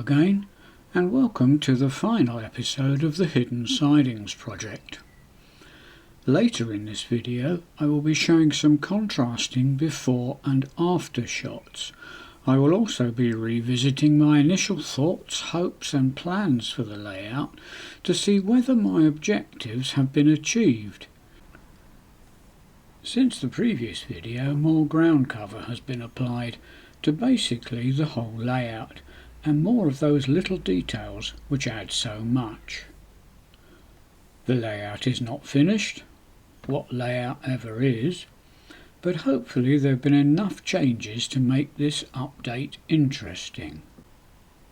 again, and welcome to the final episode of the Hidden Sidings project. Later in this video I will be showing some contrasting before and after shots. I will also be revisiting my initial thoughts, hopes and plans for the layout to see whether my objectives have been achieved. Since the previous video, more ground cover has been applied to basically the whole layout, and more of those little details which add so much. The layout is not finished, what layout ever is, but hopefully there have been enough changes to make this update interesting.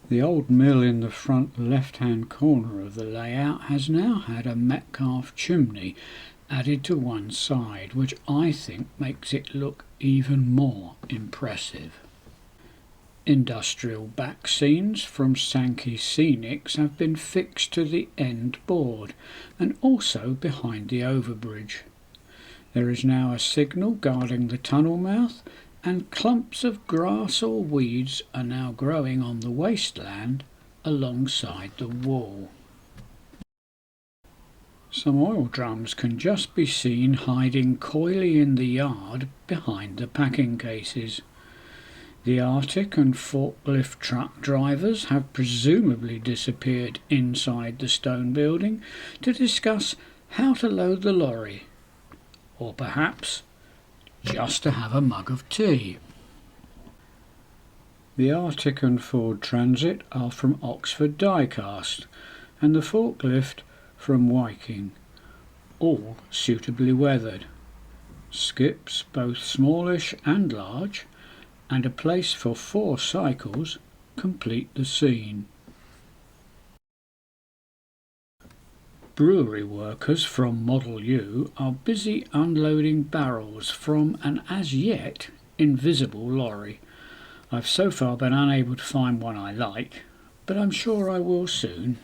The old mill in the front left-hand corner of the layout has now had a Metcalfe chimney added to one side, which I think makes it look even more impressive. Industrial back scenes from Sankey Scenics have been fixed to the end board and also behind the overbridge. There is now a signal guarding the tunnel mouth, and clumps of grass or weeds are now growing on the wasteland alongside the wall. Some oil drums can just be seen hiding coyly in the yard behind the packing cases. The Arctic and forklift truck drivers have presumably disappeared inside the stone building to discuss how to load the lorry, or perhaps just to have a mug of tea. The Arctic and Ford Transit are from Oxford Diecast and the forklift from Viking, all suitably weathered. Skips, both smallish and large, and a place for 4 cycles complete the scene. Brewery workers from Model U are busy unloading barrels from an as yet invisible lorry. I've so far been unable to find one I like, but I'm sure I will soon.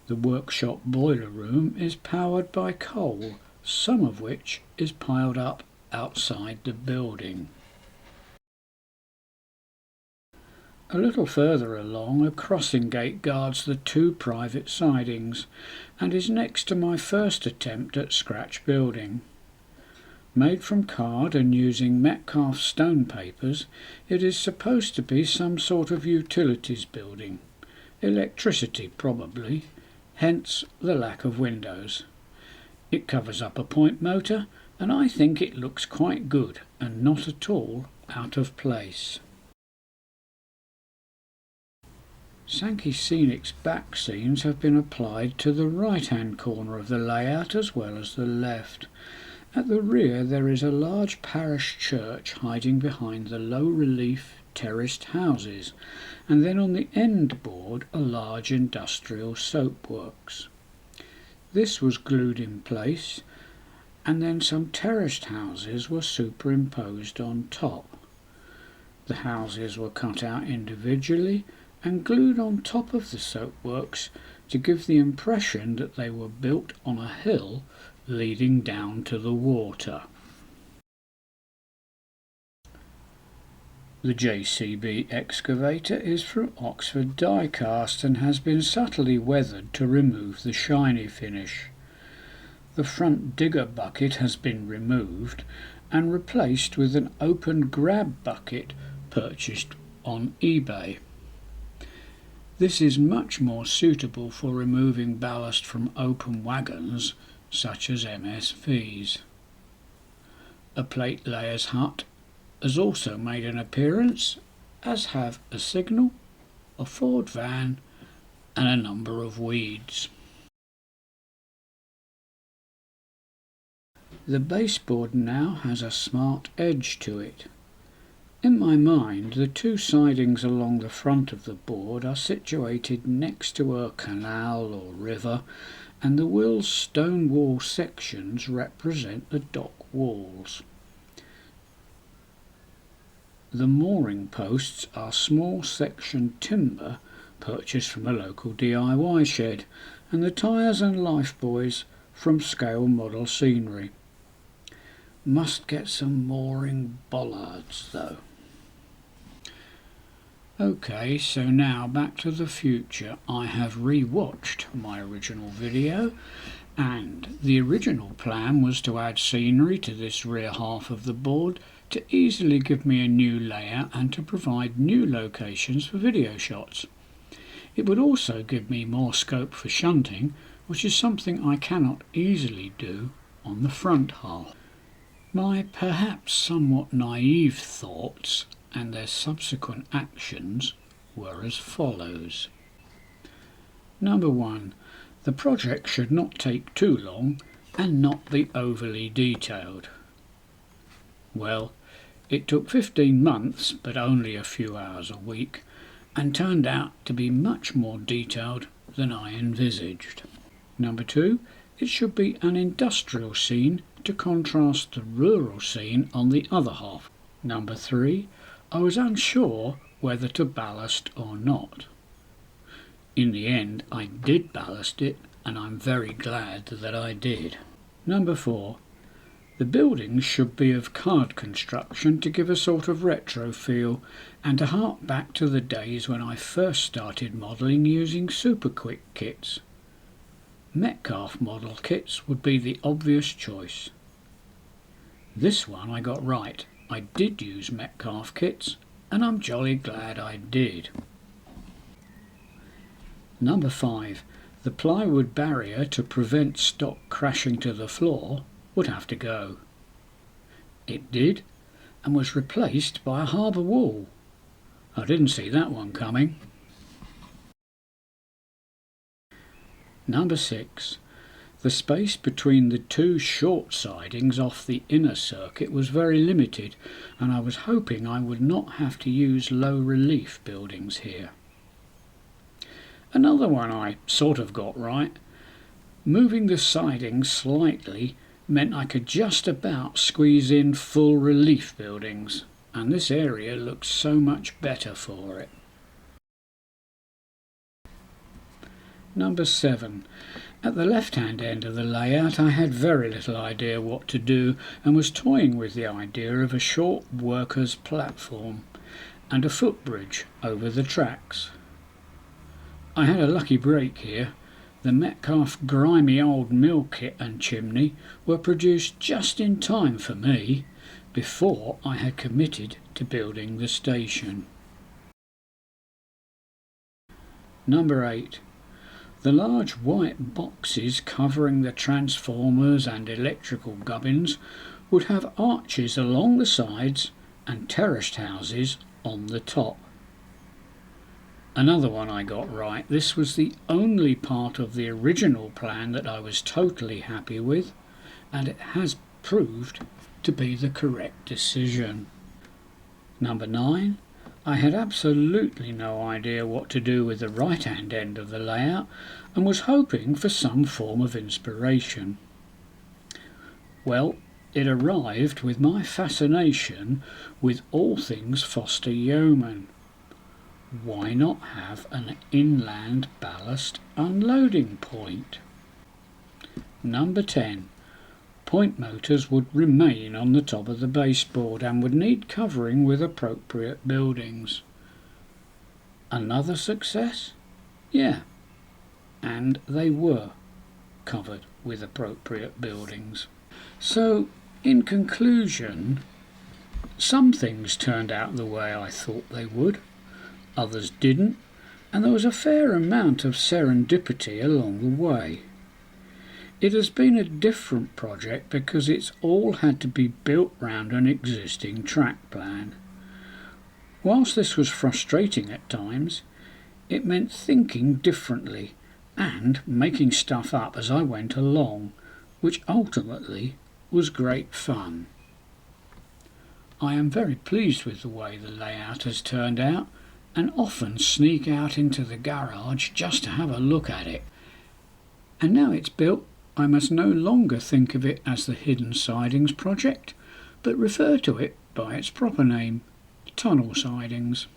The workshop boiler room is powered by coal, some of which is piled up outside the building. A little further along, a crossing gate guards the 2 private sidings and is next to my first attempt at scratch building. Made from card and using Metcalfe stone papers, it is supposed to be some sort of utilities building. Electricity probably, hence the lack of windows. It covers up a point motor, and I think it looks quite good and not at all out of place. Sankey Scenic's back scenes have been applied to the right-hand corner of the layout as well as the left. At the rear there is a large parish church hiding behind the low-relief terraced houses, and then on the end board a large industrial soapworks. This was glued in place, and then some terraced houses were superimposed on top. The houses were cut out individually and glued on top of the soapworks to give the impression that they were built on a hill leading down to the water. The JCB excavator is from Oxford Diecast and has been subtly weathered to remove the shiny finish. The front digger bucket has been removed and replaced with an open grab bucket purchased on eBay. This is much more suitable for removing ballast from open wagons such as MSVs. A plate layer's hut has also made an appearance, as have a signal, a Ford van and a number of weeds. The baseboard now has a smart edge to it. In my mind, the 2 sidings along the front of the board are situated next to a canal or river, and the Will's stone wall sections represent the dock walls. The mooring posts are small section timber purchased from a local DIY shed, and the tyres and lifebuoys from Scale Model Scenery. Must get some mooring bollards though. Okay, so now back to the future. I have re-watched my original video, and the original plan was to add scenery to this rear half of the board to easily give me a new layout and to provide new locations for video shots. It would also give me more scope for shunting, which is something I cannot easily do on the front half. My perhaps somewhat naive thoughts and their subsequent actions were as follows. Number 1. The project should not take too long and not be overly detailed. Well, it took 15 months but only a few hours a week, and turned out to be much more detailed than I envisaged. Number 2. It should be an industrial scene to contrast the rural scene on the other half. Number 3. I was unsure whether to ballast or not. In the end, I did ballast it, and I'm very glad that I did. Number 4. The buildings should be of card construction to give a sort of retro feel and to hark back to the days when I first started modelling using super quick kits. Metcalfe model kits would be the obvious choice. This one I got right. I did use Metcalfe kits, and I'm jolly glad I did. Number 5. The plywood barrier to prevent stock crashing to the floor would have to go. It did, and was replaced by a harbour wall. I didn't see that one coming. Number 6. The space between the two short sidings off the inner circuit was very limited, and I was hoping I would not have to use low relief buildings here. Another one I sort of got right. Moving the sidings slightly meant I could just about squeeze in full relief buildings, and this area looks so much better for it. Number 7. At the left-hand end of the layout I had very little idea what to do, and was toying with the idea of a short workers' platform and a footbridge over the tracks. I had a lucky break here. The Metcalfe grimy old mill kit and chimney were produced just in time for me, before I had committed to building the station. Number 8. The large white boxes covering the transformers and electrical gubbins would have arches along the sides and terraced houses on the top. Another one I got right. This was the only part of the original plan that I was totally happy with, and it has proved to be the correct decision. Number 9. I had absolutely no idea what to do with the right-hand end of the layout and was hoping for some form of inspiration. Well, it arrived with my fascination with all things Foster Yeoman. Why not have an inland ballast unloading point? Number 10. Point motors would remain on the top of the baseboard and would need covering with appropriate buildings. Another success? Yeah, and they were covered with appropriate buildings. So, in conclusion, some things turned out the way I thought they would, others didn't, and there was a fair amount of serendipity along the way. It has been a different project because it's all had to be built round an existing track plan. Whilst this was frustrating at times, it meant thinking differently and making stuff up as I went along, which ultimately was great fun. I am very pleased with the way the layout has turned out, and often sneak out into the garage just to have a look at it. And now it's built, I must no longer think of it as the Hidden Sidings project, but refer to it by its proper name, Tunnel Sidings.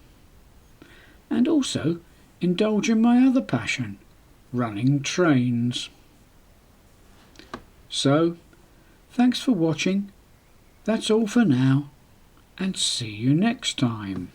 And also indulge in my other passion, running trains. So, thanks for watching. That's all for now, and see you next time.